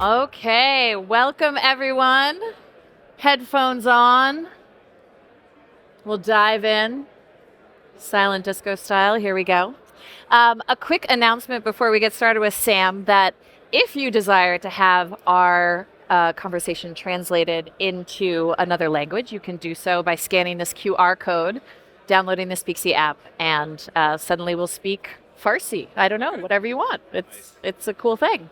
Okay, welcome everyone. Headphones on. We'll dive in. Silent disco style. Here we go. A quick announcement before we get started with Sam that if you desire to have our conversation translated into another language, you can do so by scanning this QR code, downloading the Speaksy app, and suddenly we'll speak Farsi. I don't know, whatever you want. It's a cool thing.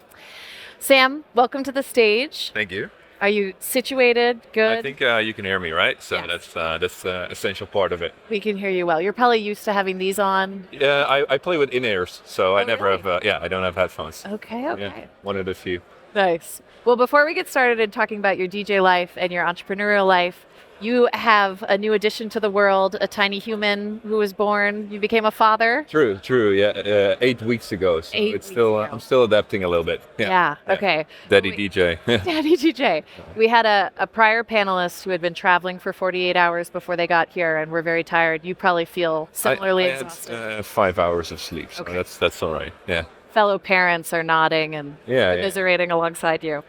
Sam, welcome to the stage. Thank you. Are you situated? I Good. think you can hear me, right? So Yes. that's essential part of it. We can hear you well. You're probably used to having these on. Yeah, I play with in-ears, so I Oh, never really? have. I don't have headphones. Okay, Yeah, okay. one of the few. Nice. Well, before we get started in talking about your DJ life and your entrepreneurial life, you have a new addition to the world, a tiny human who was born. You became a father. True, true. Yeah, 8 weeks ago. So 8 weeks ago. I'm still adapting a little bit. Yeah, okay. Daddy We- DJ. Daddy DJ. We had a prior panelist who had been traveling for 48 hours before they got here and were very tired. You probably feel similarly I had exhausted. 5 hours of sleep, so Okay. that's all right. Yeah. Fellow parents are nodding and Yeah, yeah. commiserating alongside you.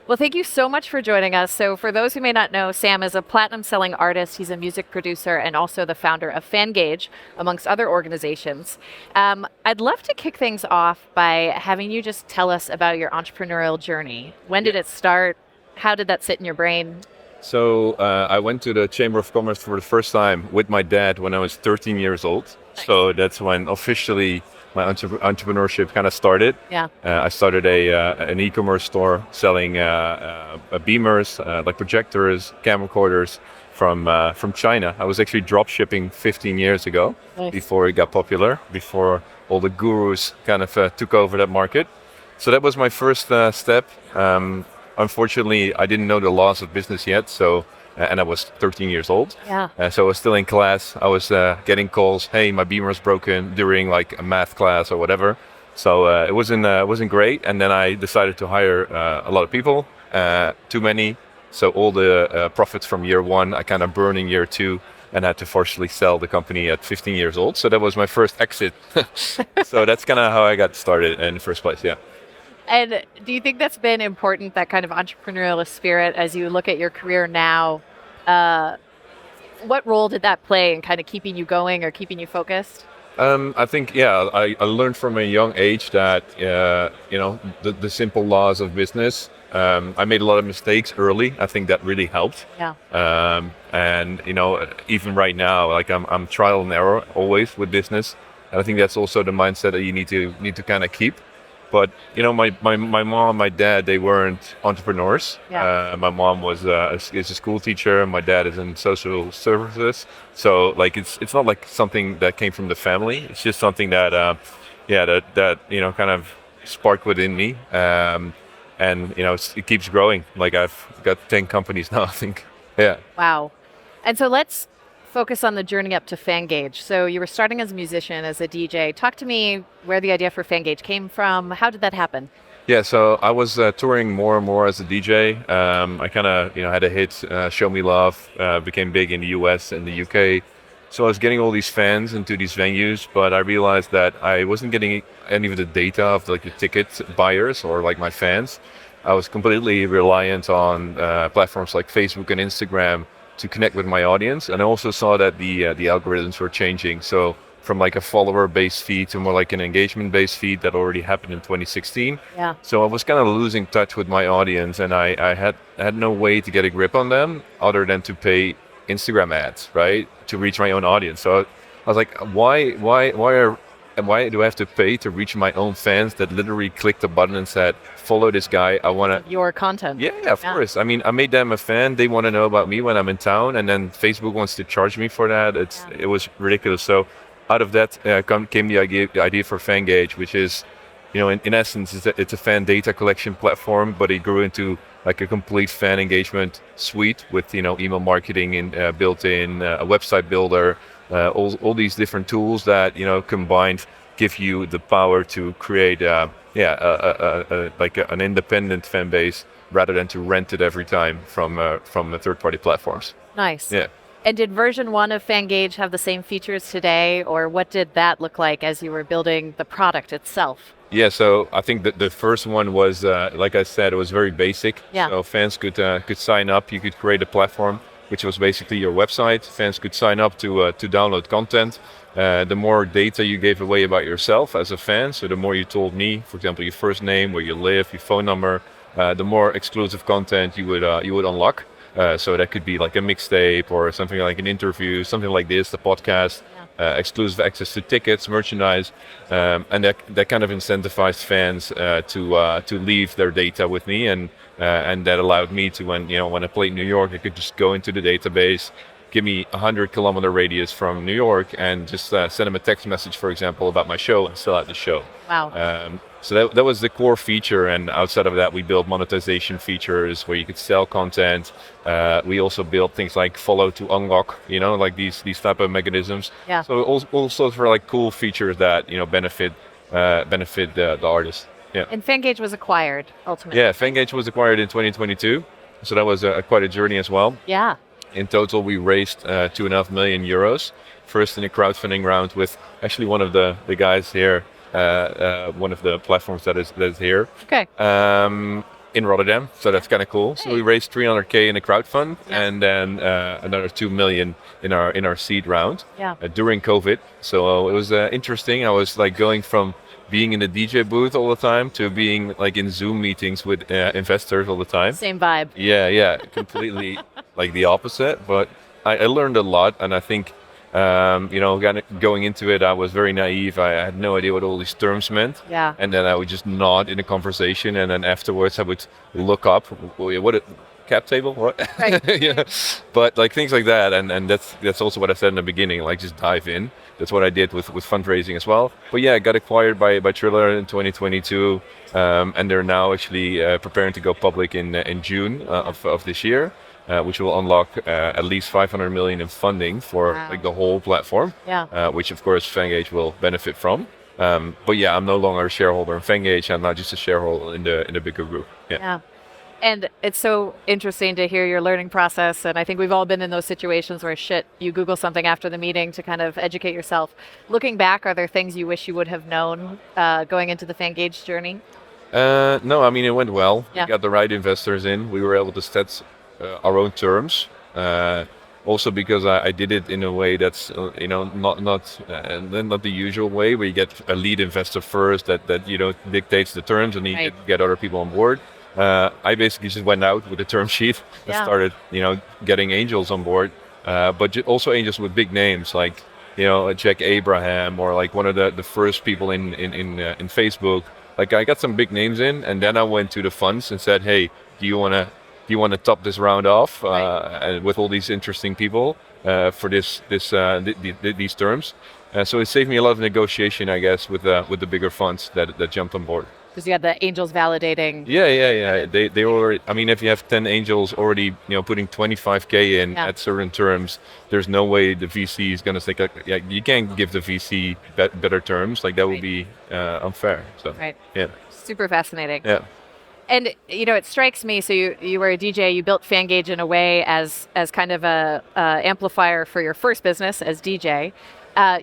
Well, thank you so much for joining us. So, for those who may not know, Sam is a platinum selling artist. He's a music producer and also the founder of Fangage, amongst other organizations. I'd love to kick things off by having you just tell us about your entrepreneurial journey. When did it start? How did that sit in your brain? So I went to the Chamber of Commerce for the first time with my dad when I was 13 years old. So that's when officially my entrepreneurship kind of started. Yeah. I started an e-commerce store selling beamers, like projectors, camcorders from China. I was actually drop shipping 15 years ago, Nice. before it got popular, before all the gurus kind of took over that market. So that was my first step. Unfortunately, I didn't know the laws of business yet, and I was 13 years old. Yeah. So I was still in class. I was getting calls, "Hey, my beamer's broken," during like a math class or whatever. So it wasn't great. And then I decided to hire a lot of people, too many. So all the profits from year one, I kind of burned in year two, and had to forcibly sell the company at 15 years old. So that was my first exit. So that's kind of how I got started in the first place. Yeah. And do you think that's been important, that kind of entrepreneurial spirit, as you look at your career now? What role did that play in kind of keeping you going or keeping you focused? I think, I learned from a young age that, the simple laws of business. I made a lot of mistakes early. I think that really helped. Yeah. And, even right now, like I'm trial and error always with business. And I think that's also the mindset that you need to kind of keep. But, my mom and my dad, they weren't entrepreneurs. Yeah. My mom is a school teacher. My dad is in social services. So like, it's not like something that came from the family. It's just something that, kind of sparked within me. And, it keeps growing. Like I've got 10 companies now, I think. Yeah. Wow. And so let's focus on the journey up to Fangage. So you were starting as a musician, as a DJ. Talk to me where the idea for Fangage came from. How did that happen? Yeah, so I was touring more and more as a DJ. I kind of, had a hit, Show Me Love, became big in the US and the UK. So I was getting all these fans into these venues, but I realized that I wasn't getting any of the data of like the ticket buyers or like my fans. I was completely reliant on platforms like Facebook and Instagram to connect with my audience. And I also saw that the algorithms were changing. So from like a follower-based feed to more like an engagement-based feed that already happened in 2016. Yeah. So I was kind of losing touch with my audience, and I had no way to get a grip on them other than to pay Instagram ads, right, to reach my own audience. So I was like, why do I have to pay to reach my own fans that literally clicked the button and said, "Follow this guy. I want to." Your content. Yeah, of course. I mean, I made them a fan. They want to know about me when I'm in town, and then Facebook wants to charge me for that. It was ridiculous. So out of that came the idea for Fangage, which is, in essence, it's a fan data collection platform, but it grew into like a complete fan engagement suite with email marketing and built in, a website builder, all these different tools that combined give you the power to create an independent fan base rather than to rent it every time from the third party platforms. Nice. Yeah. And did version 1 of Fangage have the same features today, or what did that look like as you were building the product itself? Yeah, so I think that the first one was, like I said, it was very basic. Yeah. So fans could sign up. You could create a platform, which was basically your website. Fans could sign up to download content. The more data you gave away about yourself as a fan, so the more you told me, for example, your first name, where you live, your phone number, the more exclusive content you would unlock. So that could be like a mixtape or something like an interview, something like this, the podcast, exclusive access to tickets, merchandise, and that kind of incentivized fans to leave their data with me, and that allowed me to, when I played in New York, I could just go into the database, give me 100-kilometer radius from New York, and just send them a text message, for example, about my show, and sell out the show. Wow. So that was the core feature, and outside of that, we built monetization features where you could sell content. We also built things like follow to unlock, like these type of mechanisms. Yeah. So all sorts of like cool features that benefit the artist. Yeah. And Fangage was acquired ultimately. Yeah, Fangage was acquired in 2022, so that was quite a journey as well. Yeah. In total, we raised 2.5 million euros. First in a crowdfunding round with actually one of the guys here, one of the platforms that is here. Okay. In Rotterdam, so that's kind of cool. Hey. So we raised 300K in a crowdfund, Yeah. and then another 2 million in our seed round Yeah. during COVID. So it was interesting. I was like going from being in the DJ booth all the time to being like in Zoom meetings with investors all the time. Same vibe. Yeah, completely like the opposite. But I learned a lot, and I think going into it, I was very naive. I had no idea what all these terms meant. Yeah. And then I would just nod in a conversation, and then afterwards I would look up what it cap table, what? Right. Yeah. But like things like that, and that's also what I said in the beginning. Like just dive in. That's what I did with fundraising as well. But yeah, I got acquired by Triller in 2022, and they're now actually preparing to go public in June of this year. Which will unlock at least 500 million in funding for Wow. like the whole platform, Yeah. which of course Fangage will benefit from. But yeah, I'm no longer a shareholder in Fangage. I'm not just a shareholder in the bigger group. Yeah. Yeah. And it's so interesting to hear your learning process. And I think we've all been in those situations where you Google something after the meeting to kind of educate yourself. Looking back, are there things you wish you would have known going into the Fangage journey? No, I mean it went well. Yeah. We got the right investors in. We were able to set our own terms. Also because I did it in a way that's not the usual way where you get a lead investor first that dictates the terms, and you Right. get other people on board. I basically just went out with a term sheet and Yeah. started getting angels on board, but also angels with big names like Jack Abraham, or like one of the first people in Facebook. Like I got some big names in, and then I went to the funds and said, hey, do you want to top this round off and with all these interesting people for these terms? So it saved me a lot of negotiation, I guess, with the bigger funds that jumped on board. Because you had the angels validating. Yeah. They already. I mean, if you have 10 angels already, putting 25K in Yeah. at certain terms, there's no way the VC is going to think, you can't give the VC better terms. Like that would Right. be unfair. So Right. yeah, Super fascinating. yeah. And it strikes me. So you were a DJ. You built Fangage in a way as kind of a amplifier for your first business as DJ.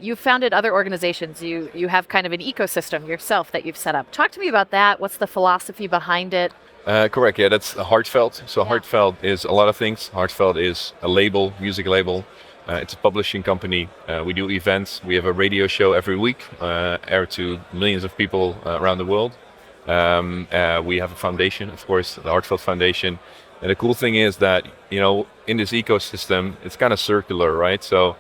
You founded other organizations. You have kind of an ecosystem yourself that you've set up. Talk to me about that. What's the philosophy behind it? Correct. Yeah, that's Heartfelt. So Yeah. Heartfelt is a lot of things. Heartfelt is a label, music label. It's a publishing company. We do events. We have a radio show every week, aired to millions of people around the world. We have a foundation, of course, the Heartfelt Foundation. And the cool thing is that, in this ecosystem, it's kind of circular, right? So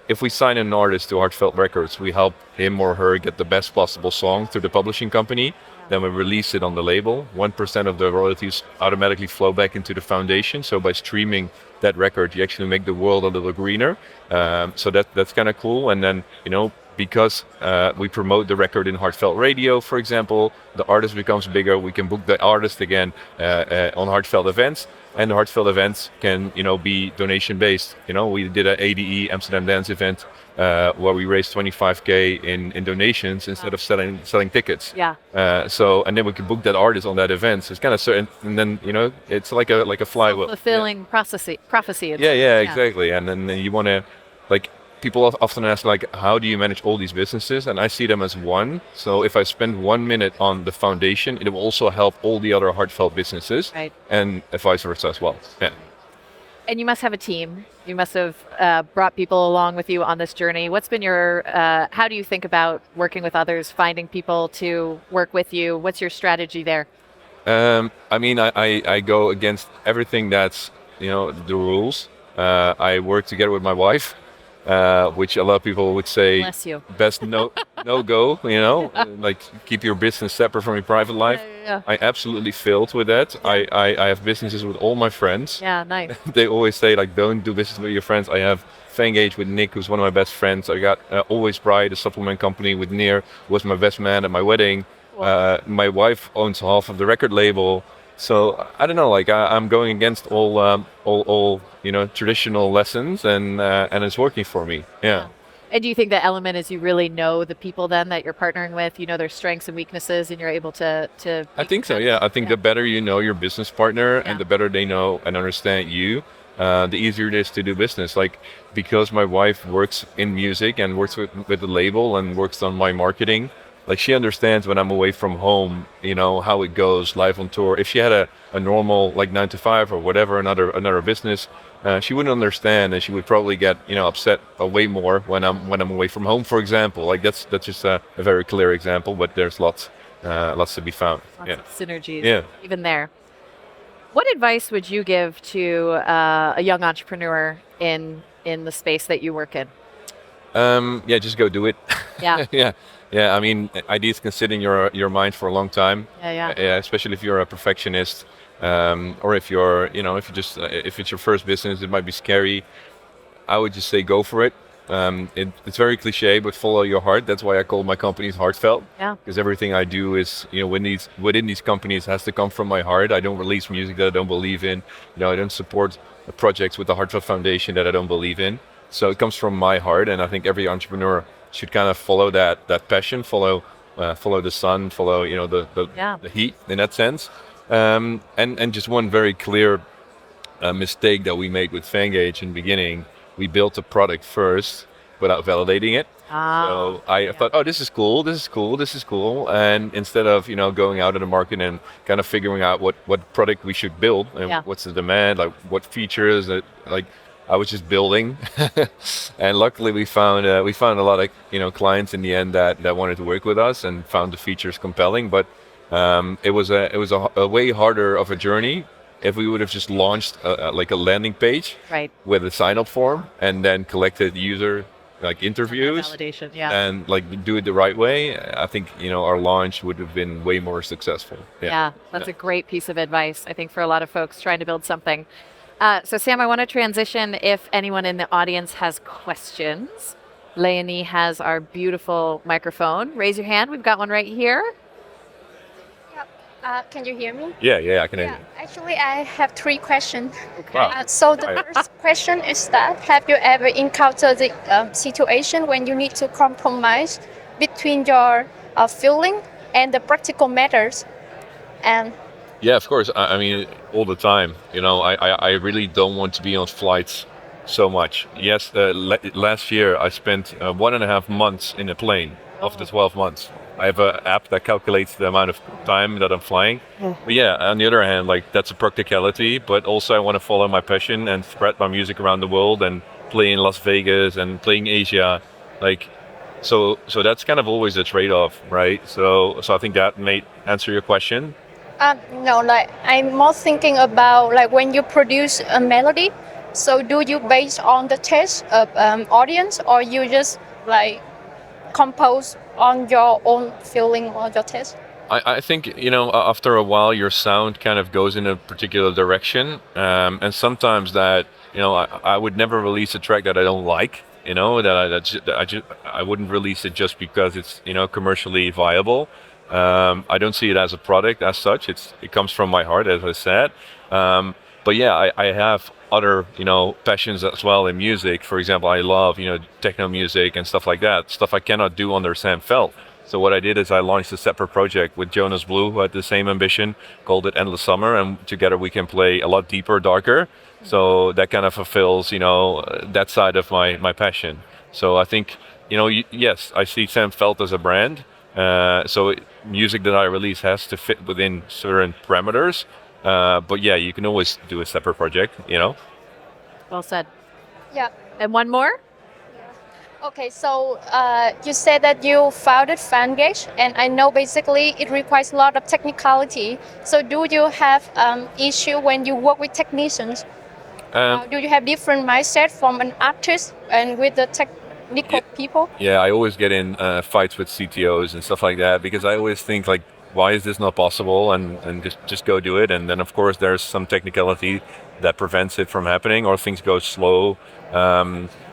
if we sign an artist to Heartfelt Records, we help him or her get the best possible song through the publishing company. Then we release it on the label. 1% of the royalties automatically flow back into the foundation. So by streaming that record, you actually make the world a little greener. So that's kind of cool. And then, because we promote the record in Heartfelt Radio, for example, the artist becomes bigger. We can book the artist again on Heartfelt events, and the Heartfelt events can, be donation based. We did an ADE Amsterdam Dance event where we raised 25K in donations instead of selling tickets. Yeah. And then we can book that artist on that event. So it's kind of certain, and then it's like a flywheel. Fulfilling prophecy. Yeah, exactly. And then you want to, like, people often ask like, how do you manage all these businesses? And I see them as one. So if I spend 1 minute on the foundation, it will also help all the other heartfelt businesses, Right. and vice versa as well. Yeah. And you must have a team. You must have brought people along with you on this journey. What's been your, how do you think about working with others, finding people to work with you? What's your strategy there? I mean, I go against everything that's, the rules. I work together with my wife, which a lot of people would say Bless you. best no go, like keep your business separate from your private life. Yeah. I absolutely failed with that. I have businesses with all my friends. Yeah, nice. They always say like, don't do business with your friends. I have Fangage with Nick, who's one of my best friends. I got Always Bright, a supplement company with Neer, who was my best man at my wedding. My wife owns half of the record label. So I don't know, like I'm going against all traditional lessons, and it's working for me. Yeah. And do you think the element is you really know the people then that you're partnering with, you know their strengths and weaknesses, and you're able to I think so. Yeah, I think the better you know your business partner, and the better they know and understand you, the easier it is to do business. Like, because my wife works in music and works with the label and works on my marketing, like she understands when I'm away from home, how it goes live on tour. If she had a normal like 9 to 5 or whatever, another business, she wouldn't understand, and she would probably get upset way more when I'm away from home, for example. Like that's just a very clear example, but there's lots to be found. Lots of synergies, Yeah. even there. What advice would you give to a young entrepreneur in the space that you work in? Just go do it. Yeah. Yeah. I mean, ideas can sit in your mind for a long time. Yeah. Especially if you're a perfectionist, or if you're, if it's your first business, it might be scary. I would just say go for it. It's very cliche, but follow your heart. That's why I call my companies Heartfelt. Yeah. Because everything I do is, within these companies has to come from my heart. I don't release music that I don't believe in. I don't support projects with the Heartfelt Foundation that I don't believe in. So it comes from my heart, and I think every entrepreneur should kind of follow that passion, follow the sun, follow the heat in that sense. And just one very clear mistake that we made with Fangage in the beginning: we built a product first without validating it. So I thought, oh, this is cool, and instead of going out in the market and kind of figuring out what product we should build and what's the demand, like what features, I was just building, and luckily we found a lot of clients in the end that wanted to work with us and found the features compelling. But it was a way harder of a journey if we would have just launched like a landing page, Right. with a sign up form and then collected user interviews Validation. and do it the right way. I think our launch would have been way more successful. Yeah, that's a great piece of advice, I think, for a lot of folks trying to build something. So Sam, I want to transition if anyone in the audience has questions. Leonie has our beautiful microphone. Raise your hand. We've got one right here. Can you hear me? Yeah, I can hear you. Actually, I have 3 questions. Okay. Wow. So the Right. first question is that, have you ever encountered the situation when you need to compromise between your feeling and the practical matters? And Yeah, of course. I mean, all the time. I really don't want to be on flights so much. Yes, last year I spent 1.5 months in a plane of the 12 months. I have an app that calculates the amount of time that I'm flying. But yeah, on the other hand, that's a practicality. But also I want to follow my passion and spread my music around the world and play in Las Vegas and play in Asia. So that's kind of always a trade-off, right? So I think that may answer your question. no, I'm more thinking about when you produce a melody. So do you base on the taste of audience, or you just compose on your own feeling or your taste? I think, after a while, your sound kind of goes in a particular direction. And sometimes that, I would never release a track that I don't like, I wouldn't release it just because it's, commercially viable. I don't see it as a product as such. It comes from my heart, as I said. But yeah, I have other, passions as well in music. For example, I love, techno music and stuff like that. Stuff I cannot do under Sam Felt. So what I did is I launched a separate project with Jonas Blue, who had the same ambition, called it Endless Summer, and together we can play a lot deeper, darker. So that kind of fulfills, that side of my passion. So I think, yes, I see Sam Felt as a brand. Music that I release has to fit within certain parameters. But yeah, you can always do a separate project. Well said. Yeah. And one more? Okay, so you said that you founded Fangage, and I know basically it requires a lot of technicality. So do you have issue when you work with technicians? Do you have different mindset from an artist and with the technical people? Yeah, I always get in fights with CTOs and stuff like that because I always think like, why is this not possible? And just go do it. And then of course there's some technicality that prevents it from happening, or things go slow.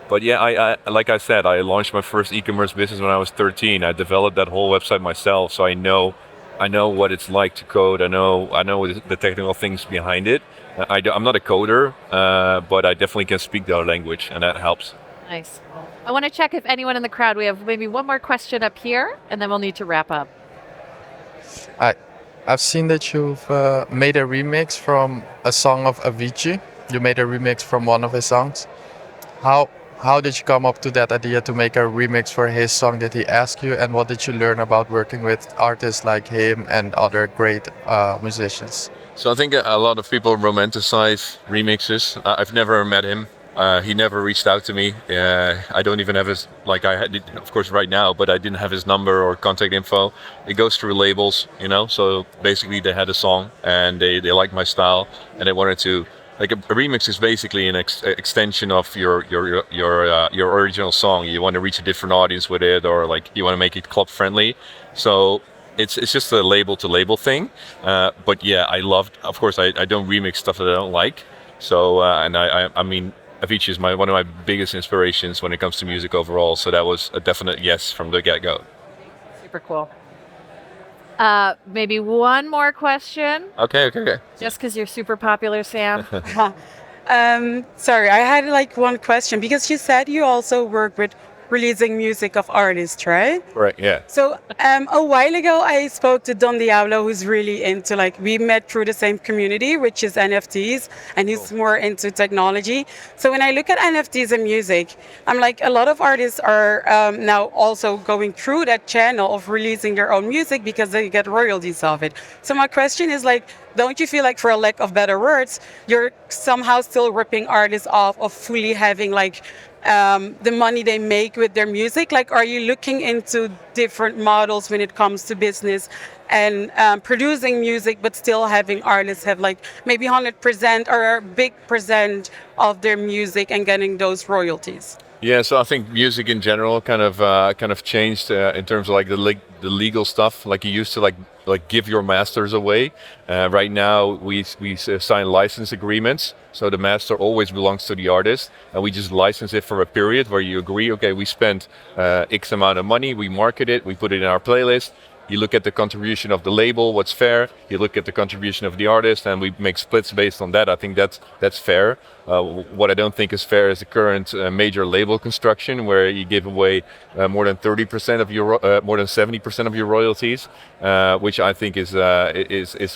But yeah, I like I said, I launched my first e-commerce business when I was 13. I developed that whole website myself, so I know what it's like to code. I know the technical things behind it. I'm not a coder, but I definitely can speak their language, and that helps. Nice. I want to check if anyone in the crowd, we have maybe one more question up here, and then we'll need to wrap up. I've seen that you've made a remix from a song of Avicii. You made a remix from one of his songs. How did you come up to that idea to make a remix for his song that he asked you, and what did you learn about working with artists like him and other great musicians? So I think a lot of people romanticize remixes. I've never met him. He never reached out to me. I don't even have his, like I had, of course, right now, but I didn't have his number or contact info. It goes through labels. So basically, they had a song and they liked my style and they wanted to. Like a remix is basically an extension of your original song. You want to reach a different audience with it, or like you want to make it club friendly. So it's just a label to label thing. But yeah, of course, I don't remix stuff that I don't like. So and I mean, Avicii is one of my biggest inspirations when it comes to music overall. So that was a definite yes from the get-go. Super cool. Maybe one more question. Okay. Just because you're super popular, Sam. Sorry, I had like one question because you said you also work with releasing music of artists, right? Right. Yeah. So a while ago, I spoke to Don Diablo, who's really into we met through the same community, which is NFTs, and he's more into technology. So when I look at NFTs and music, I'm like, a lot of artists are now also going through that channel of releasing their own music because they get royalties of it. So my question is don't you feel like, for a lack of better words, you're somehow still ripping artists off of fully having the money they make with their music? Are you looking into different models when it comes to business and producing music, but still having artists have maybe 100% or a big percent of their music and getting those royalties? Yeah, so I think music in general kind of changed in terms of the legal stuff. Like you used to give your masters away. Right now we sign license agreements, so the master always belongs to the artist, and we just license it for a period where you agree. Okay, we spent X amount of money, we market it, we put it in our playlist. You look at the contribution of the label, what's fair. You look at the contribution of the artist, and we make splits based on that. I think that's fair. What I don't think is fair is the current major label construction, where you give away more than 30% of your, more than 70% of your royalties, which I think is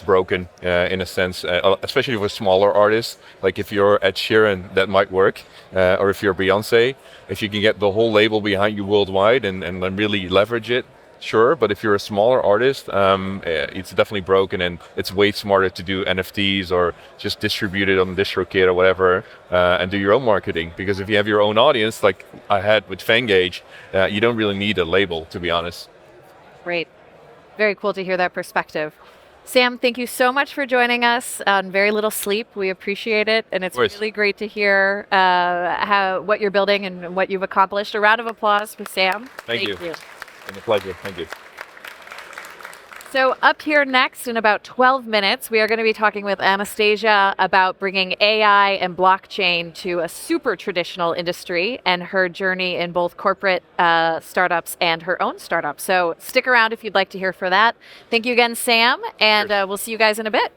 broken in a sense, especially for smaller artists. Like if you're Ed Sheeran, that might work, or if you're Beyonce, if you can get the whole label behind you worldwide and really leverage it. Sure, but if you're a smaller artist, it's definitely broken, and it's way smarter to do NFTs or just distribute it on DistroKid or whatever, and do your own marketing. Because if you have your own audience, like I had with Fangage, you don't really need a label, to be honest. Great. Very cool to hear that perspective. Sam, thank you so much for joining us on very little sleep. We appreciate it, and it's really great to hear what you're building and what you've accomplished. A round of applause for Sam. Thank you. It's been a pleasure. Thank you. So up here next in about 12 minutes, we are going to be talking with Anastasia about bringing AI and blockchain to a super traditional industry and her journey in both corporate startups and her own startup. So stick around if you'd like to hear for that. Thank you again, Sam, and we'll see you guys in a bit.